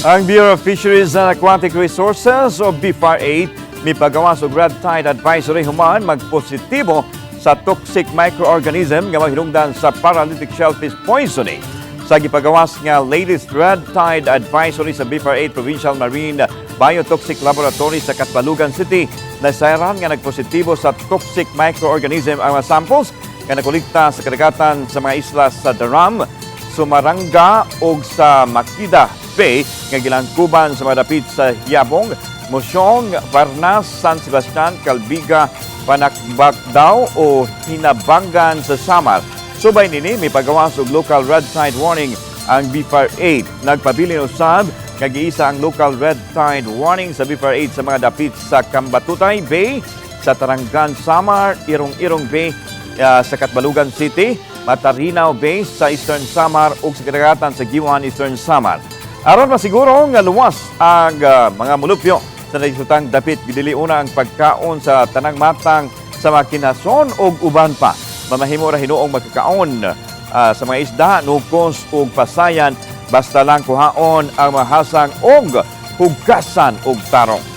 Ang Bureau of Fisheries and Aquatic Resources o BFAR-8 mipagawas og red tide advisory human mag-positibo sa toxic microorganism nga hinungdan sa paralytic shellfish poisoning. Sa gipagawas nga latest red tide advisory sa BFAR-8 Provincial Marine Biotoxin Laboratory sa Catbalogan City, nasayran nga nagpositibo sa toxic microorganism ang mga samples nga nakolekta sa kadagatan sa mga isla sa Daram, Zumarraga o sa Maqueda Bay nga gilangkuban sa mga dapit sa Jiabong, Motiong, Parnas, Sebastian, Calbiga, Pinabacdao o Hinabangan sa Samar. Subay nini may pagawas og local red tide warning ang BFAR-8. Nagpabilin usab kag-iisa ang local red tide warning sa BFAR-8 sa mga dapit sa Cambatutay Bay, sa Tarangan Samar, Irong Bay sa Catbalogan City, Matarinaw Bay sa Eastern Samar ug sa kadagatan sa Giwan Eastern Samar. Aron masiguro nga luwas ang mga mulupyo sa naisutang dapit, gidili una ang pagkaon sa tanang matang sa mga kinason ug uban pa. Mamahimo ra hinuong magkakaon sa mga isda, nukos ug pasayan basta lang kuhaon ang mahasang og hugasan og tarong.